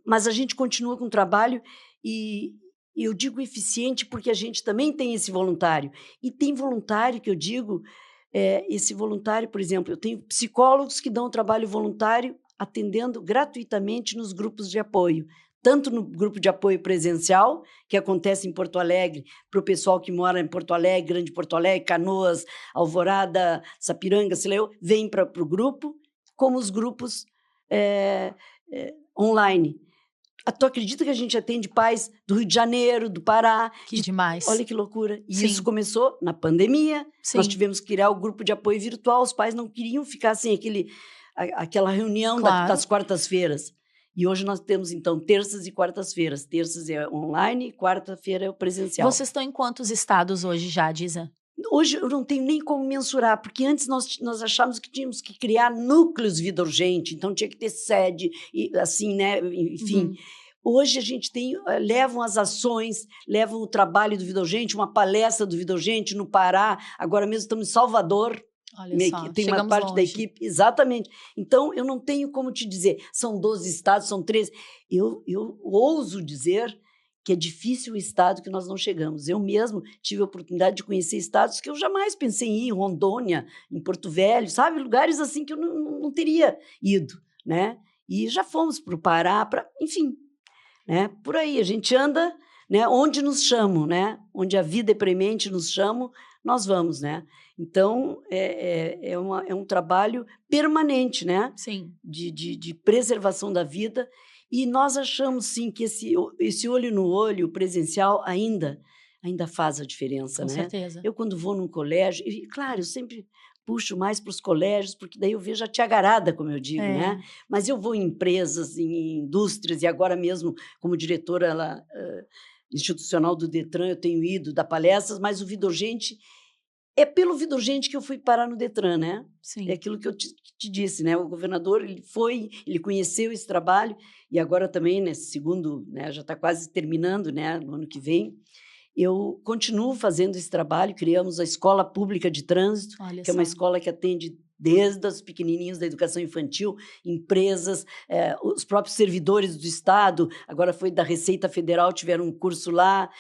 S2: Mas a gente continua com o trabalho e eu digo eficiente porque a gente também tem esse voluntário. E tem voluntário que eu digo, esse voluntário, por exemplo, eu tenho psicólogos que dão trabalho voluntário atendendo gratuitamente nos grupos de apoio. Tanto no grupo de apoio presencial, que acontece em Porto Alegre, para o pessoal que mora em Porto Alegre, Grande Porto Alegre, Canoas, Alvorada, Sapiranga, Sileu, vem para o grupo, como os grupos online. Tu acredita que a gente atende pais do Rio de Janeiro, do Pará?
S1: Que demais.
S2: Olha que loucura. E
S1: Sim.
S2: isso começou na pandemia.
S1: Sim.
S2: Nós tivemos que criar o grupo de apoio virtual. Os pais não queriam ficar sem aquela reunião
S1: Claro.
S2: das quartas-feiras. E hoje nós temos, então, terças e quartas-feiras. Terças é online e quarta-feira é o presencial.
S1: Vocês estão em quantos estados hoje já, Disa?
S2: Hoje eu não tenho nem como mensurar, porque antes nós achávamos que tínhamos que criar núcleos Vida Urgente, então tinha que ter sede, e assim, né? Enfim. Hoje a gente levam as ações, levam o trabalho do Vida Urgente, uma palestra do Vida Urgente no Pará, agora mesmo estamos em Salvador.
S1: Olha só,
S2: Tem
S1: chegamos
S2: uma parte
S1: longe
S2: da equipe, exatamente. Então, eu não tenho como te dizer, são 12 estados, são 13. Eu ouso dizer que é difícil o estado que nós não chegamos. Eu mesmo tive a oportunidade de conhecer estados que eu jamais pensei em ir, Rondônia, em Porto Velho, sabe? Lugares assim que eu não teria ido, né? E já fomos para o Pará, enfim, né? Por aí, a gente anda, né? Onde nos chamam, né? Onde a vida é premente nos chamam, nós vamos, né? Então, é um trabalho permanente, né?
S1: Sim.
S2: De preservação da vida. E nós achamos, sim, que esse olho no olho presencial ainda faz a diferença,
S1: Com
S2: né?
S1: certeza.
S2: Eu, quando vou num colégio, e claro, eu sempre puxo mais para os colégios, porque daí eu vejo a tiagarada, como eu digo, né? Mas eu vou em empresas, em indústrias, e agora mesmo, como diretora institucional do Detran, eu tenho ido dar palestras, mas o Vida Urgente, é pelo Vida Urgente que eu fui parar no Detran, né?
S1: Sim.
S2: É aquilo que eu te disse, né? O governador, ele conheceu esse trabalho, e agora também, nesse segundo, né, já está quase terminando, né, no ano que vem, eu continuo fazendo esse trabalho. Criamos a Escola Pública de Trânsito,
S1: Olha
S2: que é uma
S1: só.
S2: escola que atende desde os pequenininhos da educação infantil, empresas, os próprios servidores do Estado, agora foi da Receita Federal, tiveram um curso lá,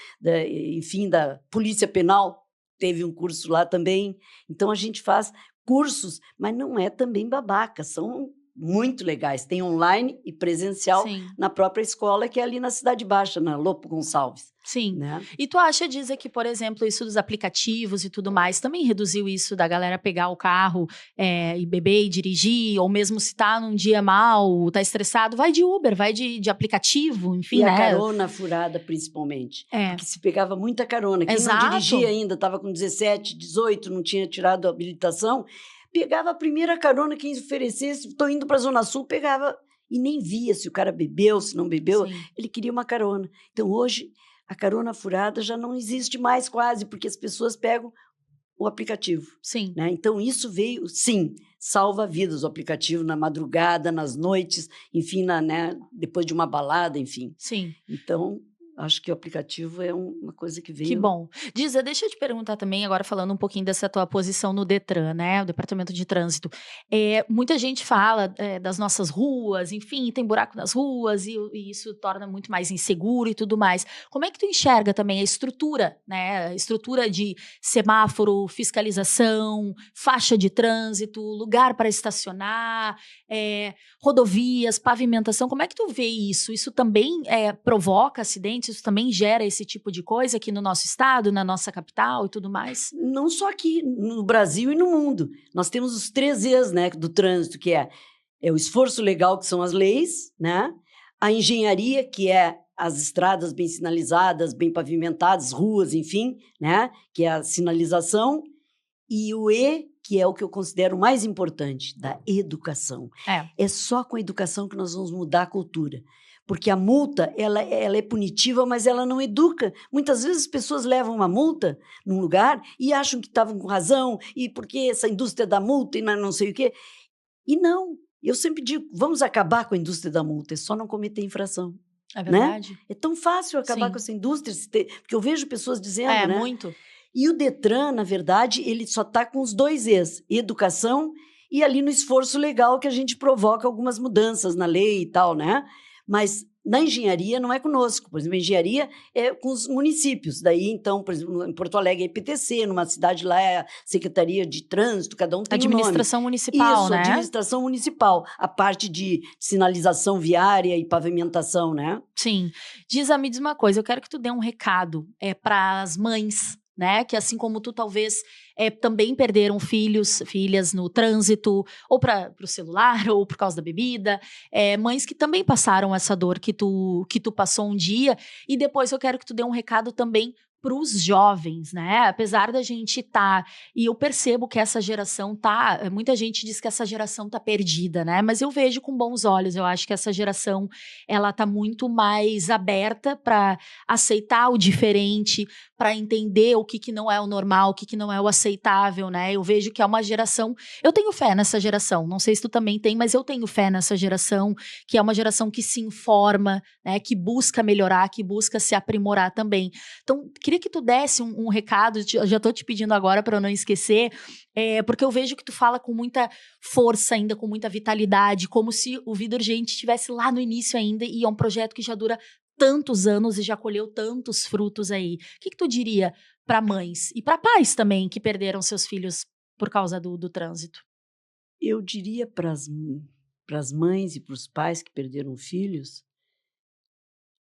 S2: enfim, da Polícia Penal, teve um curso lá também. Então, a gente faz cursos, mas não é também babaca, são muito legais. Tem online e presencial
S1: Sim.
S2: na própria escola, que é ali na Cidade Baixa, na Lopo Gonçalves.
S1: Sim.
S2: Né?
S1: E tu acha, dizer que, por exemplo, isso dos aplicativos e tudo mais, também reduziu isso da galera pegar o carro e beber e dirigir, ou mesmo se tá num dia mal, tá estressado, vai de Uber, vai de aplicativo, enfim,
S2: e
S1: né?
S2: a carona furada, principalmente. Porque se pegava muita carona. Quem
S1: Exato.
S2: não dirigia ainda, estava com 17, 18, não tinha tirado a habilitação, pegava a primeira carona que oferecesse, estou indo para a Zona Sul, pegava e nem via se o cara bebeu, se não bebeu,
S1: Sim.
S2: ele queria uma carona. Então, hoje, a carona furada já não existe mais quase, porque as pessoas pegam o aplicativo.
S1: Sim.
S2: Né? Então, isso veio, sim, salva vidas, o aplicativo na madrugada, nas noites, enfim, né? Depois de uma balada, enfim.
S1: Sim.
S2: Então, acho que o aplicativo é uma coisa que veio...
S1: Que bom. Diza, deixa eu te perguntar também, agora falando um pouquinho dessa tua posição no Detran, né, o Departamento de Trânsito. Muita gente fala das nossas ruas, enfim, tem buraco nas ruas e isso torna muito mais inseguro e tudo mais. Como é que tu enxerga também a estrutura, né, a estrutura de semáforo, fiscalização, faixa de trânsito, lugar para estacionar, rodovias, pavimentação, como é que tu vê isso? Isso também provoca acidentes? Isso também gera esse tipo de coisa aqui no nosso estado, na nossa capital e tudo mais?
S2: Não só aqui, no Brasil e no mundo. Nós temos os 3 E's, né, do trânsito, que é o esforço legal, que são as leis, né? A engenharia, que é as estradas bem sinalizadas, bem pavimentadas, ruas, enfim, né? Que é a sinalização. E o E, que é o que eu considero mais importante, da educação. É só com a educação que nós vamos mudar a cultura. Porque a multa, ela é punitiva, mas ela não educa. Muitas vezes as pessoas levam uma multa num lugar e acham que estavam com razão, e porque essa indústria da multa e não sei o quê. E não, eu sempre digo, vamos acabar com a indústria da multa, é só não cometer infração.
S1: É verdade.
S2: Né? É tão fácil acabar com essa indústria, porque eu vejo pessoas dizendo, né?
S1: Muito.
S2: E o Detran, na verdade, ele só está com os 2 E's, educação e ali no esforço legal que a gente provoca algumas mudanças na lei e tal, né? Mas na engenharia não é conosco. Por exemplo, a engenharia é com os municípios. Daí, então, por exemplo, em Porto Alegre é IPTC, numa cidade lá é a Secretaria de Trânsito, cada um tem um nome.
S1: Administração municipal,
S2: isso,
S1: né?
S2: Administração municipal. A parte de sinalização viária e pavimentação, né?
S1: Sim. Me diz uma coisa, eu quero que tu dê um recado para as mães, né, que assim como tu talvez também perderam filhas no trânsito, ou para o celular, ou por causa da bebida, mães que também passaram essa dor que tu passou um dia, e depois eu quero que tu dê um recado também para os jovens, né? Apesar da gente e eu percebo que essa geração muita gente diz que essa geração tá perdida, né? Mas eu vejo com bons olhos, eu acho que essa geração, ela tá muito mais aberta para aceitar o diferente, para entender o que não é o normal, o que não é o aceitável, né? Eu vejo que é uma geração, eu tenho fé nessa geração, não sei se tu também tem, mas eu tenho fé nessa geração, que é uma geração que se informa, né? Que busca melhorar, que busca se aprimorar também. Então, queria que tu desse um recado, eu já tô te pedindo agora para eu não esquecer, porque eu vejo que tu fala com muita força ainda, com muita vitalidade, como se o Vida Urgente estivesse lá no início ainda, e é um projeto que já dura tantos anos e já colheu tantos frutos aí. O que tu diria para mães e para pais também que perderam seus filhos por causa do trânsito?
S2: Eu diria para as mães e para os pais que perderam filhos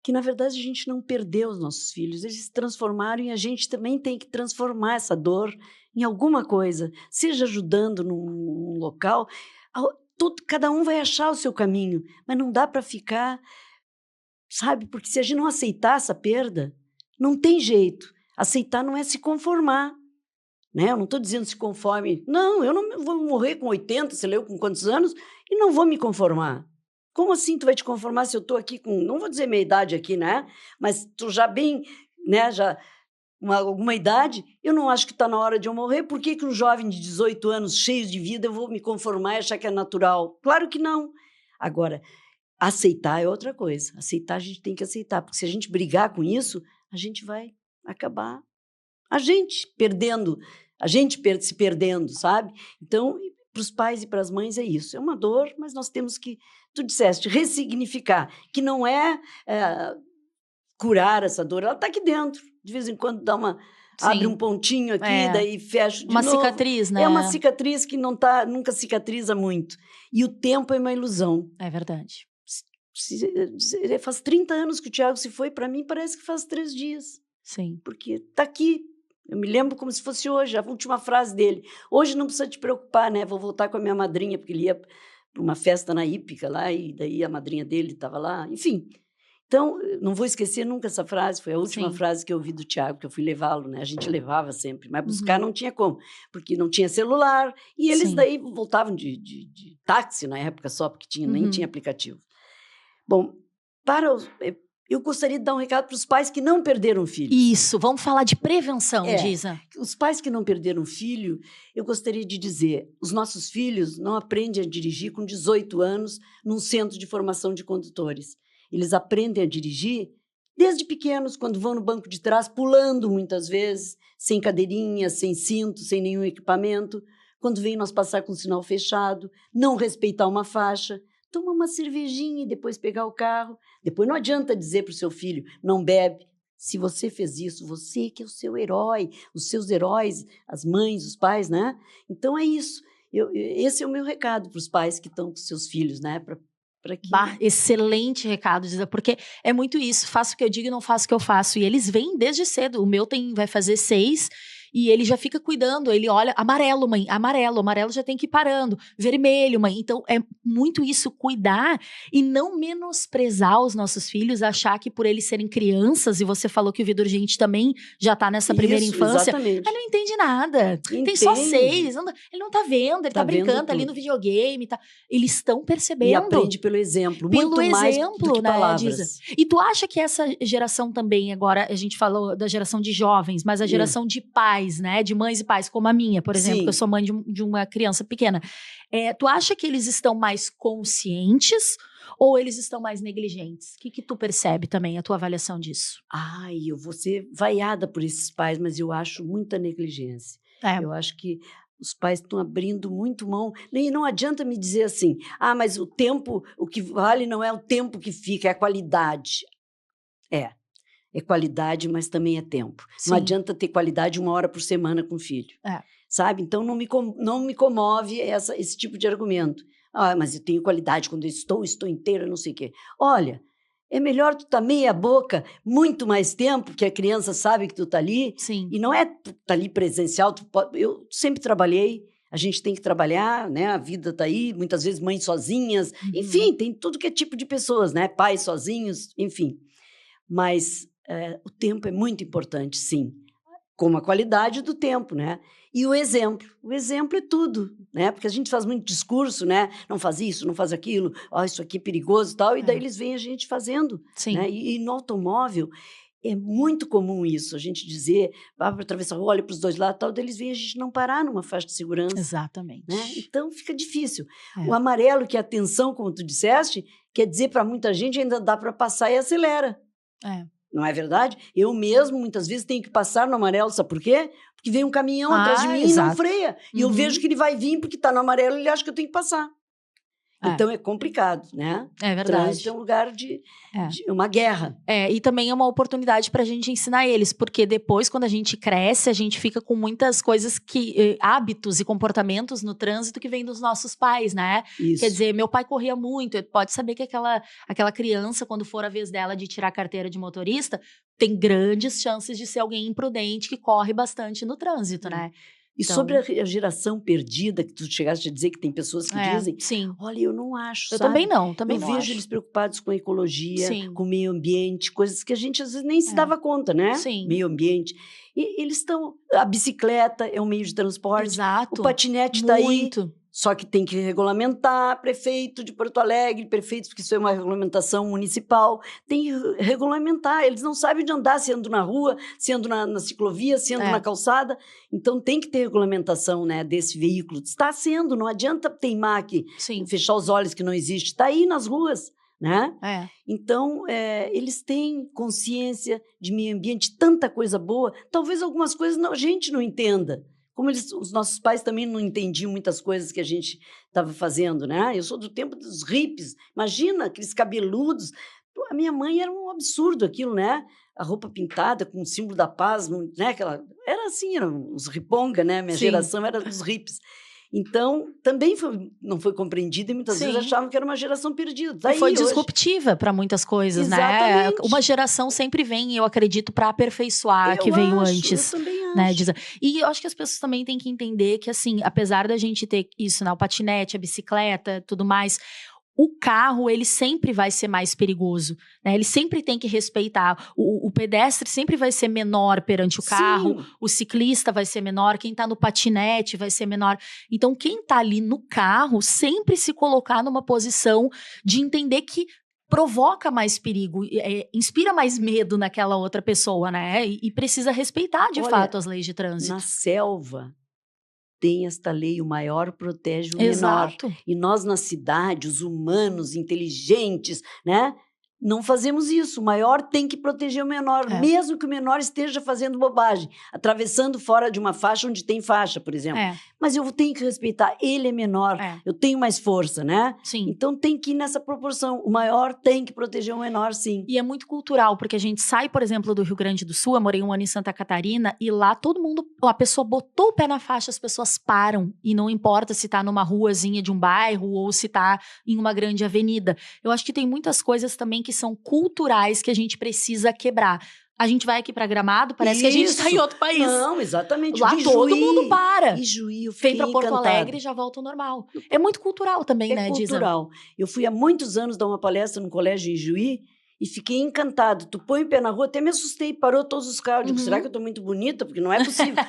S2: que, na verdade, a gente não perdeu os nossos filhos, eles se transformaram e a gente também tem que transformar essa dor em alguma coisa, seja ajudando num local, cada um vai achar o seu caminho, mas não dá para ficar, sabe, porque se a gente não aceitar essa perda, não tem jeito, aceitar não é se conformar, né? Eu não estou dizendo se conforme, não, eu não vou morrer com 80, sei lá eu com quantos anos, e não vou me conformar. Como assim tu vai te conformar se eu estou aqui com, não vou dizer meia idade aqui, né? Mas tu já bem, né? Já alguma idade, eu não acho que está na hora de eu morrer. Por que um jovem de 18 anos, cheio de vida, eu vou me conformar e achar que é natural? Claro que não. Agora, aceitar é outra coisa. Aceitar, a gente tem que aceitar, porque se a gente brigar com isso, a gente vai acabar a gente perdendo, se perdendo, sabe? Então, para os pais e para as mães é isso. É uma dor, mas nós temos que, tu disseste, ressignificar, que não é curar essa dor, ela está aqui dentro. De vez em quando dá abre um pontinho aqui, daí fecha de
S1: uma
S2: novo.
S1: cicatriz, né?
S2: É uma cicatriz que não tá, nunca cicatriza muito. E o tempo é uma ilusão.
S1: É verdade.
S2: Faz 30 anos que o Tiago se foi, para mim parece que faz 3 dias.
S1: Sim.
S2: Porque tá aqui. Eu me lembro como se fosse hoje, a última frase dele. Hoje não precisa te preocupar, né? Vou voltar com a minha madrinha, porque ele ia para uma festa na Hípica lá, e daí a madrinha dele estava lá. Enfim, então, não vou esquecer nunca essa frase. Foi a última frase que eu ouvi do Tiago, que eu fui levá-lo, né? A gente levava sempre, mas buscar não tinha como, porque não tinha celular. E eles daí voltavam de táxi na época só, porque nem tinha aplicativo. Bom, eu gostaria de dar um recado para os pais que não perderam filhos.
S1: Isso, vamos falar de prevenção, Disa.
S2: Os pais que não perderam filho, eu gostaria de dizer, os nossos filhos não aprendem a dirigir com 18 anos num centro de formação de condutores. Eles aprendem a dirigir desde pequenos, quando vão no banco de trás, pulando muitas vezes, sem cadeirinha, sem cinto, sem nenhum equipamento. Quando vem nós passar com o sinal fechado, não respeitar uma faixa, toma uma cervejinha e depois pegar o carro. Depois não adianta dizer para o seu filho, não bebe. Se você fez isso, você que é o seu herói, os seus heróis, as mães, os pais, né? Então é isso. Esse é o meu recado para os pais que estão com seus filhos, né?
S1: Excelente recado, Disa, porque é muito isso, faço o que eu digo e não faço o que eu faço, e eles vêm desde cedo, o meu vai fazer 6, e ele já fica cuidando, ele olha, amarelo, mãe, amarelo já tem que ir parando, vermelho, mãe, então é muito isso, cuidar e não menosprezar os nossos filhos, achar que por eles serem crianças, e você falou que o Vida Urgente também já tá nessa primeira infância,
S2: exatamente.
S1: Ele não entende nada, tem só 6, ele não tá vendo, ele tá brincando ali no videogame, eles estão percebendo.
S2: E aprende pelo exemplo, muito mais do que palavras.
S1: Disa? E tu acha que essa geração também, agora a gente falou da geração de jovens, mas a geração de pais, né, de mães e pais, como a minha, por exemplo, que eu sou mãe de uma criança pequena, tu acha que eles estão mais conscientes ou eles estão mais negligentes? O que tu percebe também, a tua avaliação disso?
S2: Eu vou ser vaiada por esses pais, mas eu acho muita negligência. Eu acho que os pais estão abrindo muito mão. E não adianta me dizer assim, mas o tempo, o que vale não é o tempo que fica, é a qualidade. É qualidade, mas também é tempo. Sim. Não adianta ter qualidade 1 hora por semana com o filho. Sabe? Então, não me comove esse tipo de argumento. Mas eu tenho qualidade quando eu estou inteira, não sei o quê. Olha, é melhor tu tá meia boca muito mais tempo, que a criança sabe que tu tá ali.
S1: Sim.
S2: E não é tu tá ali presencial. Eu sempre trabalhei, a gente tem que trabalhar, né? A vida tá aí, muitas vezes mães sozinhas. Enfim, tem tudo que é tipo de pessoas, né? Pais sozinhos, enfim. Mas o tempo é muito importante, sim. Como a qualidade do tempo, né? E o exemplo é tudo, né? Porque a gente faz muito discurso, né? Não faz isso, não faz aquilo, isso aqui é perigoso e tal, e daí eles veem a gente fazendo.
S1: Sim.
S2: Né? E no automóvel é muito comum isso, a gente dizer, para atravessar a rua, olha para os dois lados e tal, daí eles veem a gente não parar numa faixa de segurança.
S1: Exatamente.
S2: Né? Então fica difícil. O amarelo, que é atenção, como tu disseste, quer dizer para muita gente ainda dá para passar e acelera. Não é verdade? Eu mesmo, muitas vezes, tenho que passar no amarelo, sabe por quê? Porque vem um caminhão atrás de mim e não freia. E eu vejo que ele vai vir porque está no amarelo e ele acha que eu tenho que passar. Então é complicado, né?
S1: É verdade.
S2: Trânsito é um lugar de uma guerra.
S1: E também é uma oportunidade para a gente ensinar eles, porque depois, quando a gente cresce, a gente fica com muitas coisas hábitos e comportamentos no trânsito que vêm dos nossos pais, né?
S2: Isso.
S1: Quer dizer, meu pai corria muito, pode saber que aquela criança, quando for a vez dela de tirar a carteira de motorista, tem grandes chances de ser alguém imprudente que corre bastante no trânsito, né?
S2: E então, sobre a geração perdida, que tu chegaste a dizer que tem pessoas que dizem,
S1: sim.
S2: Olha, eu não acho,
S1: eu
S2: sabe?
S1: também não
S2: vejo
S1: acho.
S2: Eles preocupados com a ecologia,
S1: sim.
S2: com o meio ambiente, coisas que a gente às vezes nem se dava conta, né?
S1: Sim.
S2: Meio ambiente. E eles estão... A bicicleta é um meio de transporte.
S1: Exato.
S2: O patinete está aí. Só que tem que regulamentar, prefeito de Porto Alegre, prefeitos, porque isso é uma regulamentação municipal, tem que regulamentar, eles não sabem onde andar, se ando na rua, se ando na ciclovia, se ando na calçada, então tem que ter regulamentação, né, desse veículo. Está sendo, não adianta teimar aqui, fechar os olhos que não existe, está aí nas ruas, né? Então, eles têm consciência de meio ambiente, tanta coisa boa, talvez algumas coisas a gente não entenda. Como os nossos pais também não entendiam muitas coisas que a gente estava fazendo, né? Eu sou do tempo dos hippies. Imagina, aqueles cabeludos. A minha mãe era um absurdo aquilo, né? a roupa pintada com o símbolo da paz, né? Era assim, eram os riponga, né? Minha
S1: Sim.
S2: geração era dos hippies. Então, também não foi compreendida e muitas vezes
S1: Sim.
S2: achavam que era uma geração perdida.
S1: E
S2: Daí,
S1: foi
S2: hoje,
S1: disruptiva para muitas coisas, né?
S2: Exatamente.
S1: Uma geração sempre vem, eu acredito, para aperfeiçoar a que veio antes.
S2: Eu também acho.
S1: Né, e eu acho que as pessoas também têm que entender que, assim, apesar da gente ter isso, né, o patinete, a bicicleta, tudo mais, o carro, ele sempre vai ser mais perigoso, né? Ele sempre tem que respeitar. O pedestre sempre vai ser menor perante o carro,
S2: Sim.
S1: o ciclista vai ser menor, quem tá no patinete vai ser menor. Então, quem tá ali no carro, sempre se colocar numa posição de entender que provoca mais perigo, inspira mais medo naquela outra pessoa, né? E precisa respeitar, de fato, as leis de trânsito.
S2: Na selva, tem esta lei, o maior protege o
S1: Exato.
S2: menor. E nós, na cidade, os humanos, inteligentes, né? Não fazemos isso. O maior tem que proteger o menor, mesmo que o menor esteja fazendo bobagem, atravessando fora de uma faixa onde tem faixa, por exemplo. Mas eu tenho que respeitar, ele é menor, eu tenho mais força, né?
S1: Sim.
S2: Então tem que ir nessa proporção. O maior tem que proteger o menor, sim.
S1: E é muito cultural, porque a gente sai, por exemplo, do Rio Grande do Sul, eu morei 1 ano em Santa Catarina, e lá todo mundo, a pessoa botou o pé na faixa, as pessoas param, e não importa se tá numa ruazinha de um bairro ou se tá em uma grande avenida. Eu acho que tem muitas coisas também que são culturais que a gente precisa quebrar. A gente vai aqui para Gramado, parece que a gente tá em outro país.
S2: Não, exatamente.
S1: Lá todo mundo para.
S2: E Juí,
S1: vem para Porto Alegre e já volta ao normal. É muito cultural também, né, Disa? É
S2: cultural. Eu fui há muitos anos dar uma palestra no colégio em Juí e fiquei encantado. Tu põe o pé na rua, até me assustei, parou todos os carros. Digo, será que eu tô muito bonita? Porque não é possível.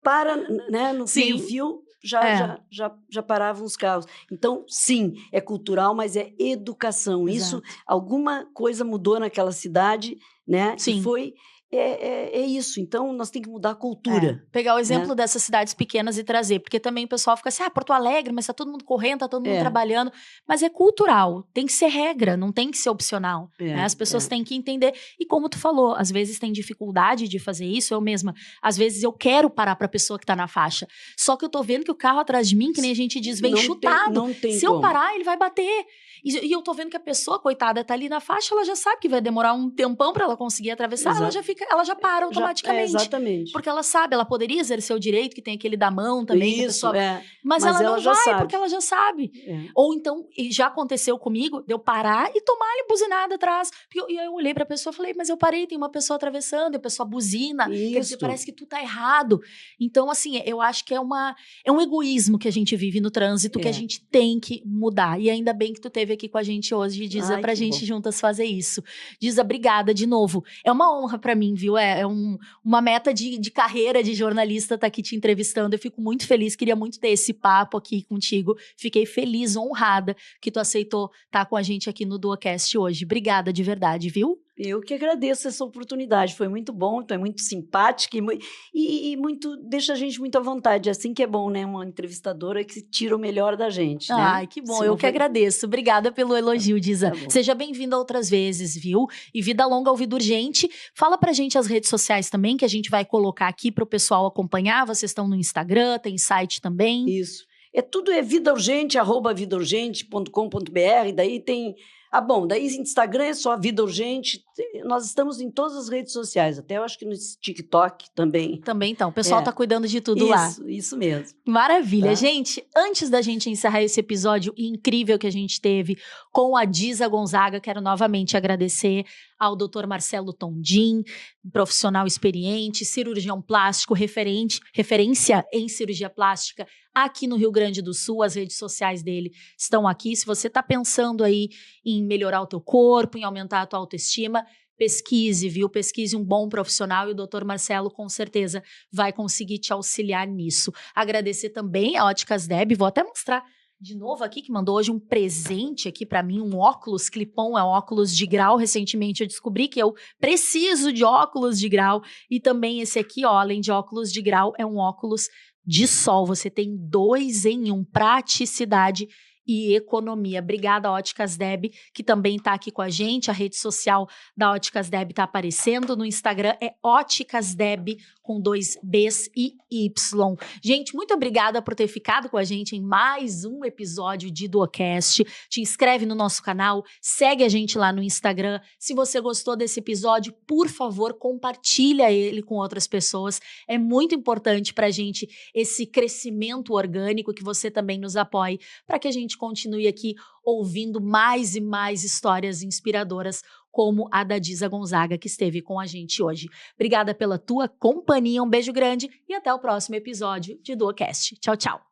S2: Para, né, no meio-fio, já paravam os carros. Então, sim, é cultural, mas é educação.
S1: Exato.
S2: Isso, alguma coisa mudou naquela cidade, né?
S1: Sim.
S2: E foi... É isso, então nós temos que mudar a cultura.
S1: Pegar o exemplo dessas cidades pequenas e trazer, porque também o pessoal fica assim, Porto Alegre, mas tá todo mundo correndo, tá todo mundo trabalhando, mas é cultural, tem que ser regra, não tem que ser opcional, né? As pessoas têm que entender, e como tu falou, às vezes tem dificuldade de fazer isso, eu mesma, às vezes eu quero parar pra pessoa que tá na faixa, só que eu tô vendo que o carro atrás de mim, que nem a gente diz, vem chutado,
S2: não tem
S1: se
S2: como.
S1: eu parar, ele vai bater, e eu tô vendo que a pessoa, coitada, tá ali na faixa, ela já sabe que vai demorar um tempão pra ela conseguir atravessar, ela já para automaticamente.
S2: Exatamente.
S1: Porque ela sabe, ela poderia exercer o direito, que tem aquele da mão também.
S2: Isso,
S1: mas ela não
S2: já
S1: vai,
S2: sabe.
S1: porque ela já sabe. Ou então, já aconteceu comigo, de eu parar e tomar-lhe buzinada atrás. E eu olhei pra pessoa e falei, mas eu parei, tem uma pessoa atravessando, e a pessoa buzina. Quer dizer, parece que tu tá errado. Então, assim, eu acho que é um egoísmo que a gente vive no trânsito, que a gente tem que mudar. E ainda bem que tu esteve aqui com a gente hoje, Disa, pra gente juntas fazer isso. Disa, obrigada de novo. É uma honra pra mim, viu? Uma meta de carreira de jornalista estar aqui te entrevistando. Eu fico muito feliz, queria muito ter esse papo aqui contigo. Fiquei feliz, honrada que tu aceitou estar com a gente aqui no Duocast hoje. Obrigada de verdade, viu?
S2: Eu que agradeço essa oportunidade, foi muito bom, tu é muito simpática e muito, deixa a gente muito à vontade, assim que é bom, né, uma entrevistadora que tira o melhor da gente, né?
S1: Ai, que bom, eu que agradeço, obrigada pelo elogio, Disa.
S2: Tá
S1: Seja bem-vinda outras vezes, viu? E vida longa ao Vida Urgente, fala pra gente as redes sociais também, que a gente vai colocar aqui pro pessoal acompanhar, vocês estão no Instagram, tem site também.
S2: Isso, tudo é Vida Urgente, @vidaurgente.com.br, daí tem... daí Instagram é só Vida Urgente, nós estamos em todas as redes sociais, até eu acho que no TikTok também.
S1: Também então, o pessoal tá cuidando de tudo lá.
S2: Isso mesmo.
S1: Maravilha. Tá? Gente, antes da gente encerrar esse episódio incrível que a gente teve com a Disa Gonzaga, quero novamente agradecer ao Dr. Marcelo Tondin, profissional experiente, cirurgião plástico, referência em cirurgia plástica aqui no Rio Grande do Sul. As redes sociais dele estão aqui. Se você está pensando aí em melhorar o teu corpo, em aumentar a tua autoestima, pesquise, viu? Pesquise um bom profissional e o Dr. Marcelo com certeza vai conseguir te auxiliar nisso. Agradecer também a Óticas Deb, vou até mostrar de novo aqui, que mandou hoje um presente aqui pra mim, um óculos clip-on, é um óculos de grau. Recentemente eu descobri que eu preciso de óculos de grau. E também esse aqui, ó, além de óculos de grau, é um óculos de sol. Você tem 2 em 1, praticidade e economia. Obrigada, Óticas Deb, que também está aqui com a gente. A rede social da Óticas Deb está aparecendo no Instagram, é Óticas Deb com 2 Bs e Y. Gente, muito obrigada por ter ficado com a gente em mais um episódio de Duocast. Te inscreve no nosso canal, segue a gente lá no Instagram. Se você gostou desse episódio, por favor, compartilha ele com outras pessoas. É muito importante para a gente esse crescimento orgânico, que você também nos apoie, para que a gente continue aqui ouvindo mais e mais histórias inspiradoras, como a da Disa Gonzaga, que esteve com a gente hoje. Obrigada pela tua companhia, um beijo grande e até o próximo episódio de Duocast. Tchau, tchau!